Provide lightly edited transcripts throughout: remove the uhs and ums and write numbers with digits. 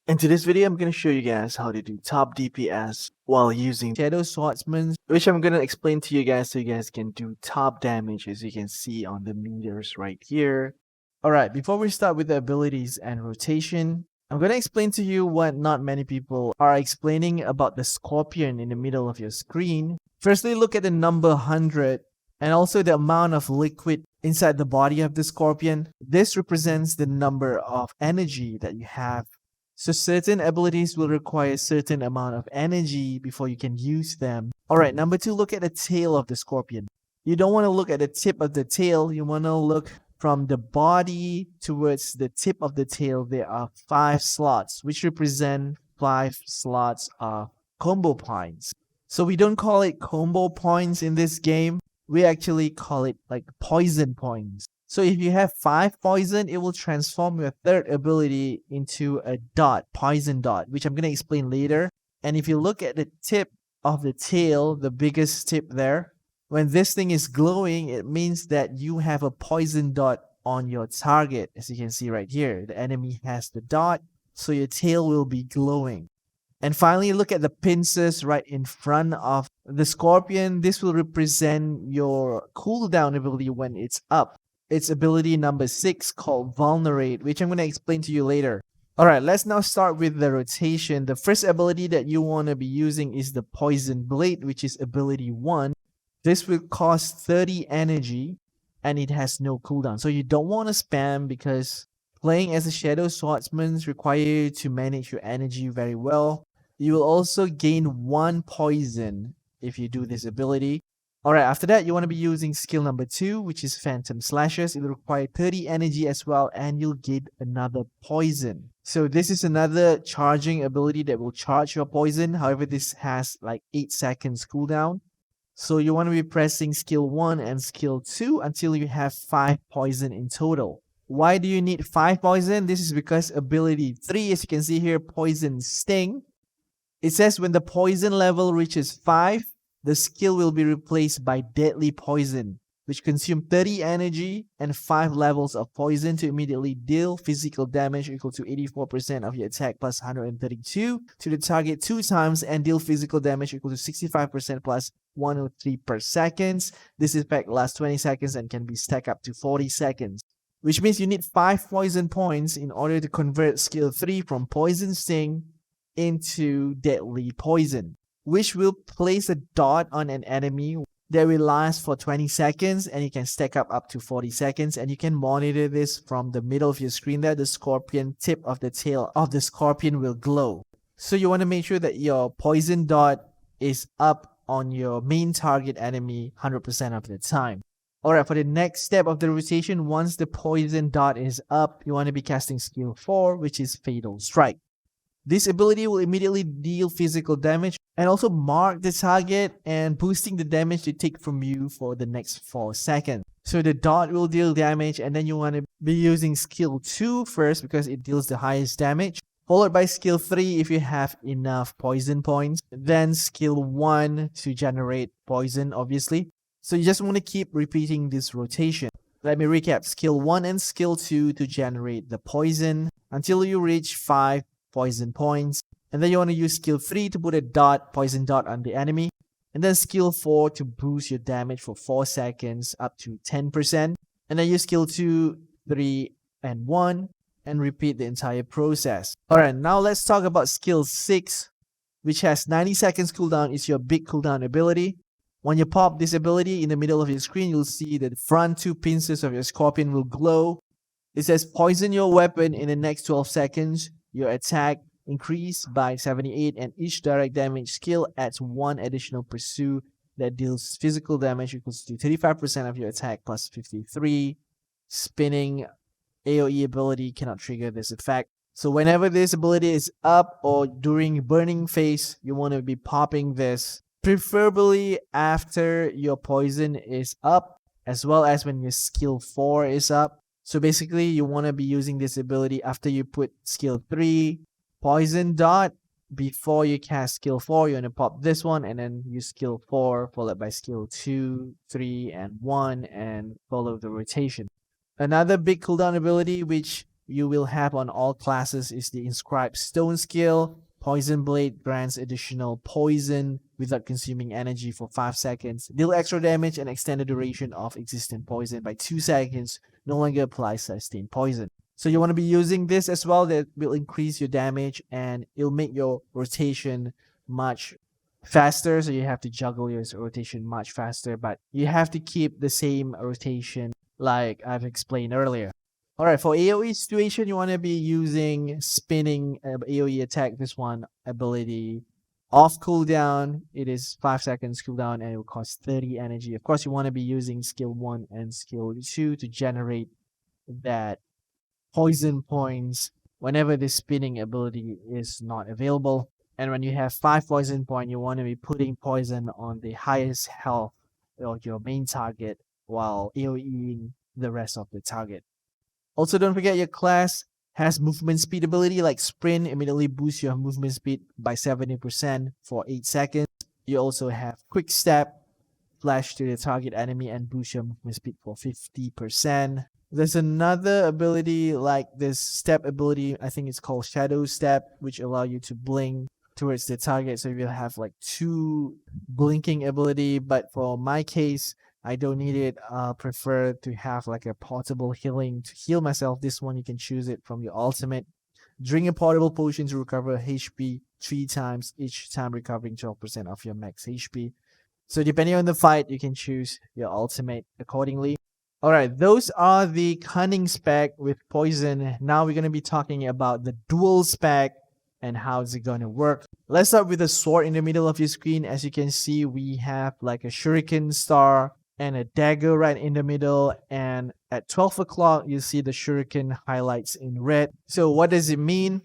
In today's video, I'm going to show you guys how to do top DPS while using Shadow Swordsman, which I'm going to explain to you guys so you guys can do top damage as you can see on the meters right here. Alright, before we start with the abilities and rotation, I'm going to explain to you what not many people are explaining about the scorpion in the middle of your screen. Firstly, look at the number 100 and also the amount of liquid inside the body of the scorpion. This represents the number of energy that you have. So certain abilities will require a certain amount of energy before you can use them. Alright, number 2, look at the tail of the scorpion. You don't want to look at the tip of the tail, you want to look from the body towards the tip of the tail. There are 5 slots, which represent 5 slots of combo points. So we don't call it combo points in this game, we actually call it like poison points. So if you have 5 poison, it will transform your third ability into a dot, poison dot, which I'm going to explain later. And if you look at the tip of the tail, the biggest tip there, when this thing is glowing, it means that you have a poison dot on your target. As you can see right here, the enemy has the dot, so your tail will be glowing. And finally, look at the pincers right in front of the scorpion. This will represent your cooldown ability when it's up. It's ability number 6 called Vulnerate, which I'm going to explain to you later. Alright, let's now start with the rotation. The first ability that you want to be using is the Poison Blade, which is ability 1. This will cost 30 energy and it has no cooldown. So you don't want to spam because playing as a Shadow Swordsman requires you to manage your energy very well. You will also gain 1 poison if you do this ability. Alright, after that, you want to be using skill number 2, which is Phantom Slashes. It will require 30 energy as well, and you'll get another poison. So this is another charging ability that will charge your poison. However, this has like 8 seconds cooldown. So you want to be pressing skill 1 and skill 2 until you have 5 poison in total. Why do you need 5 poison? This is because ability 3, as you can see here, Poison Sting. It says when the poison level reaches 5, the skill will be replaced by Deadly Poison, which consumes 30 energy and 5 levels of poison to immediately deal physical damage equal to 84% of your attack plus 132 to the target 2 times and deal physical damage equal to 65% plus 103 per second. This effect lasts 20 seconds and can be stacked up to 40 seconds. Which means you need 5 poison points in order to convert skill 3 from Poison Sting into Deadly Poison, which will place a dot on an enemy that will last for 20 seconds and you can stack up to 40 seconds, and you can monitor this from the middle of your screen there. The scorpion tip of the tail of the scorpion will glow. So you want to make sure that your poison dot is up on your main target enemy 100% of the time. Alright, for the next step of the rotation, once the poison dot is up, you want to be casting skill 4, which is Fatal Strike. This ability will immediately deal physical damage and also mark the target and boosting the damage they take from you for the next 4 seconds. So the dot will deal damage, and then you want to be using skill 2 first because it deals the highest damage, followed by skill 3 if you have enough poison points, then skill 1 to generate poison obviously. So you just want to keep repeating this rotation. Let me recap: skill 1 and skill 2 to generate the poison until you reach 5 poison points, and then you want to use skill 3 to put a dot, poison dot on the enemy, and then skill 4 to boost your damage for 4 seconds up to 10%, and then use skill 2, 3, and 1 and repeat the entire process. Alright, now let's talk about skill 6, which has 90 seconds cooldown. It's your big cooldown ability. When you pop this ability in the middle of your screen, you'll see that the front 2 pincers of your scorpion will glow. It says poison your weapon in the next 12 seconds. Your attack increased by 78 and each direct damage skill adds 1 additional pursue that deals physical damage equals to 35% of your attack plus 53. Spinning AoE ability cannot trigger this effect. So whenever this ability is up or during burning phase, you want to be popping this, preferably after your poison is up as well as when your skill 4 is up. So basically, you want to be using this ability after you put skill 3, poison dot, before you cast skill 4. You want to pop this one and then use skill 4 followed by skill 2, 3, and 1 and follow the rotation. Another big cooldown ability which you will have on all classes is the Inscribed Stone skill. Poison Blade grants additional poison without consuming energy for 5 seconds. Deal extra damage and extend the duration of existing poison by 2 seconds. No longer applies sustained poison. So you want to be using this as well. That will increase your damage and it'll make your rotation much faster. So you have to juggle your rotation much faster, but you have to keep the same rotation like I've explained earlier. Alright, for AoE situation, you want to be using spinning AoE attack. This one ability off cooldown. It is 5 seconds cooldown and it will cost 30 energy. Of course, you want to be using skill 1 and skill 2 to generate that poison points whenever the spinning ability is not available. And when you have 5 poison points, you want to be putting poison on the highest health of your main target while AoEing the rest of the target. Also, don't forget your class has movement speed ability like sprint, immediately boosts your movement speed by 70% for 8 seconds. You also have quick step, flash to the target enemy and boost your movement speed for 50%. There's another ability like this step ability, I think it's called Shadow Step, which allow you to blink towards the target. So you'll have like 2 blinking ability, but for my case, I don't need it. I prefer to have like a portable healing to heal myself. This one, you can choose it from your ultimate. Drink a portable potion to recover HP 3 times, each time recovering 12% of your max HP. So depending on the fight, you can choose your ultimate accordingly. Alright, those are the Cunning spec with poison. Now we're going to be talking about the Duel spec and how is it going to work. Let's start with the sword in the middle of your screen. As you can see, we have like a shuriken star and a dagger right in the middle, and at 12 o'clock you see the shuriken highlights in red. So what does it mean?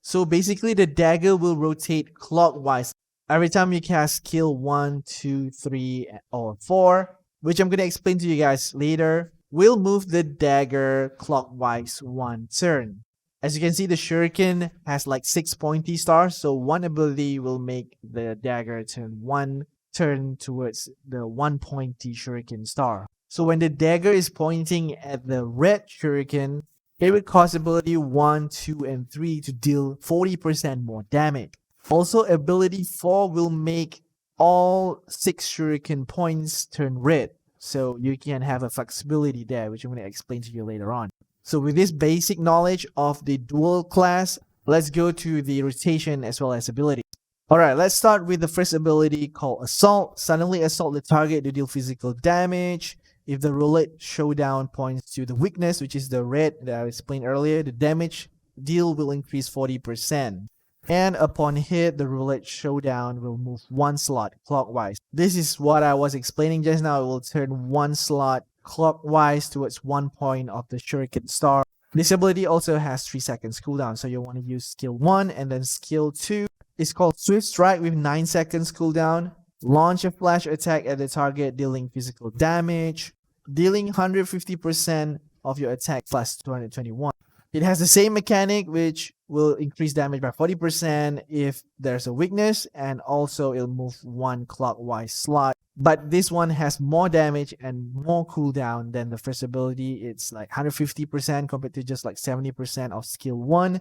So basically the dagger will rotate clockwise every time you cast skill 1, 2, 3 or 4, which I'm going to explain to you guys later. We'll move the dagger clockwise 1 turn. As you can see, the shuriken has like 6 pointy stars, so one ability will make the dagger turn 1 turn towards the 1 pointy shuriken star. So when the dagger is pointing at the red shuriken, it will cause ability 1, 2, and 3 to deal 40% more damage. Also, ability 4 will make all 6 shuriken points turn red. So you can have a flexibility there, which I'm going to explain to you later on. So with this basic knowledge of the dual class, let's go to the rotation as well as ability. Alright, let's start with the first ability called Assault. Suddenly assault the target to deal physical damage. If the roulette showdown points to the weakness, which is the red that I explained earlier, the damage deal will increase 40%. And upon hit, the roulette showdown will move 1 slot clockwise. This is what I was explaining just now. It will turn 1 slot clockwise towards 1 point of the shuriken star. This ability also has 3 seconds cooldown, so you want to use skill 1 and then skill 2. It's called Swift Strike with 9 seconds cooldown. Launch a flash attack at the target, dealing physical damage, dealing 150% of your attack plus 221. It has the same mechanic, which will increase damage by 40% if there's a weakness, and also it'll move 1 clockwise slot. But this one has more damage and more cooldown than the first ability. It's like 150% compared to just like 70% of skill 1,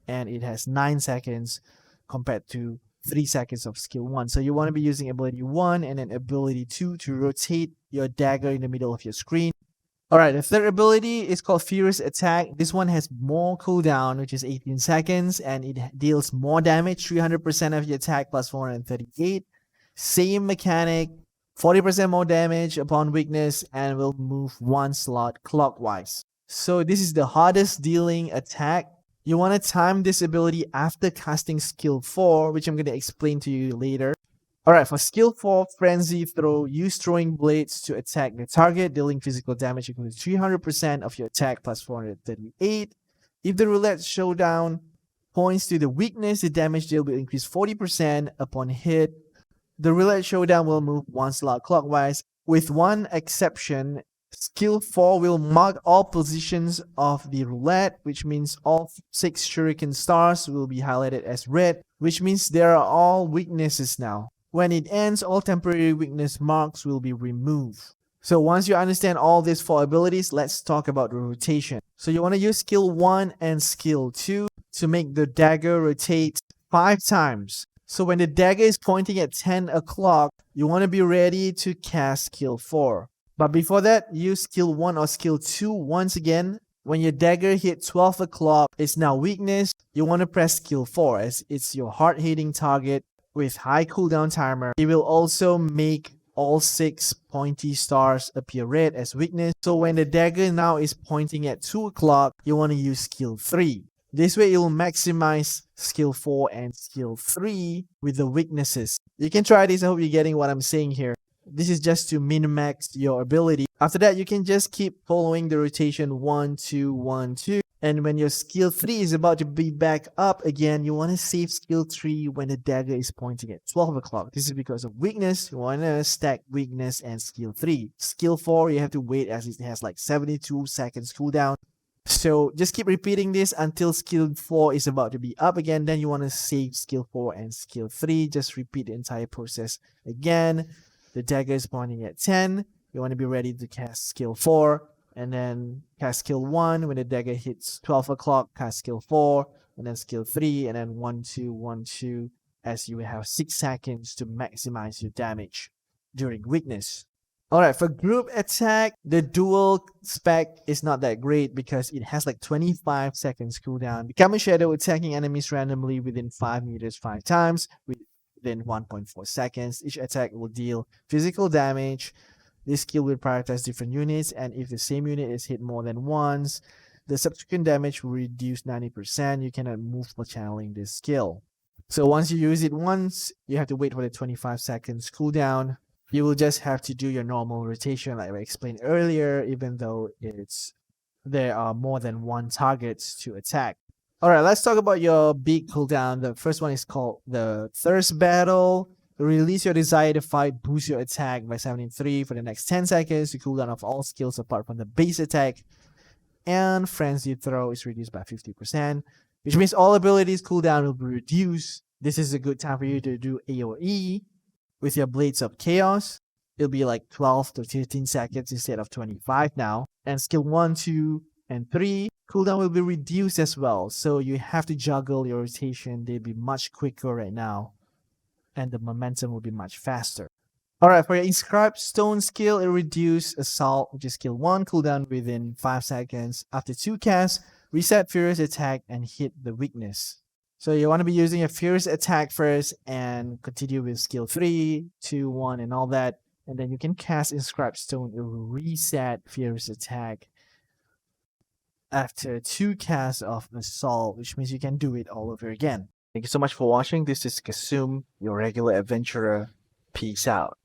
and it has 9 seconds compared to 3 seconds of skill 1. So you want to be using ability 1 and then ability 2 to rotate your dagger in the middle of your screen. Alright, the third ability is called Furious Attack. This one has more cooldown, which is 18 seconds, and it deals more damage, 300% of your attack plus 438. Same mechanic, 40% more damage upon weakness, and will move 1 slot clockwise. So this is the hardest dealing attack. You want to time this ability after casting skill 4, which I'm going to explain to you later. Alright, for skill 4, Frenzy Throw, use throwing blades to attack the target, dealing physical damage equal to 300% of your attack plus 438. If the roulette showdown points to the weakness, the damage deal will increase 40% upon hit. The roulette showdown will move 1 slot clockwise, with one exception. Skill 4 will mark all positions of the roulette, which means all 6 shuriken stars will be highlighted as red, which means they are all weaknesses now. When it ends, all temporary weakness marks will be removed. So once you understand all these 4 abilities, let's talk about the rotation. So you want to use skill 1 and skill 2 to make the dagger rotate 5 times. So when the dagger is pointing at 10 o'clock, you want to be ready to cast skill 4. But before that, use skill 1 or skill 2 once again. When your dagger hit 12 o'clock, it's now weakness. You want to press skill 4 as it's your hard-hitting target with high cooldown timer. It will also make all 6 pointy stars appear red as weakness. So when the dagger now is pointing at 2 o'clock, you want to use skill 3. This way it will maximize skill 4 and skill 3 with the weaknesses. You can try this. I hope you're getting what I'm saying here. This is just to min-max your ability. After that, you can just keep following the rotation 1, 2, 1, 2. And when your skill 3 is about to be back up again, you want to save skill 3 when the dagger is pointing at 12 o'clock. This is because of weakness. You want to stack weakness and skill 3. Skill 4, you have to wait as it has like 72 seconds cooldown. So just keep repeating this until skill 4 is about to be up again. Then you want to save skill 4 and skill 3. Just repeat the entire process again. The dagger is pointing at 10. You want to be ready to cast skill 4. And then cast skill 1. When the dagger hits 12 o'clock, cast skill 4. And then skill 3. And then 1, 2, 1, 2. As you will have 6 seconds to maximize your damage during weakness. Alright, for group attack, the duel spec is not that great because it has like 25 seconds cooldown. Become a shadow attacking enemies randomly within 5 meters 5 times within 1.4 seconds. Each attack will deal physical damage. This skill will prioritize different units, and if the same unit is hit more than once, the subsequent damage will reduce 90%. You cannot move while channeling this skill. So once you use it once, you have to wait for the 25 seconds cooldown. You will just have to do your normal rotation like I explained earlier, even though there are more than one targets to attack. Alright, let's talk about your big cooldown. The first one is called the Thirst Battle. Release your desire to fight, boost your attack by 73 for the next 10 seconds. The cooldown of all skills apart from the base attack and Frenzy Throw is reduced by 50%, which means all abilities cooldown will be reduced. This is a good time for you to do AoE with your Blades of Chaos. It'll be like 12 to 15 seconds instead of 25 now. And skill 1, 2, and 3 cooldown will be reduced as well. So you have to juggle your rotation. They'll be much quicker right now. And the momentum will be much faster. Alright, for your Inscribed Stone skill, it reduces Assault, which is skill 1, cooldown within 5 seconds. After 2 casts, reset Furious Attack and hit the weakness. So you want to be using a Furious Attack first and continue with skill 3, 2, 1, and all that. And then you can cast Inscribed Stone. It will reset Furious Attack after 2 casts of Assault, which means you can do it all over again. Thank you so much for watching. This is Kasum, your regular adventurer. Peace out.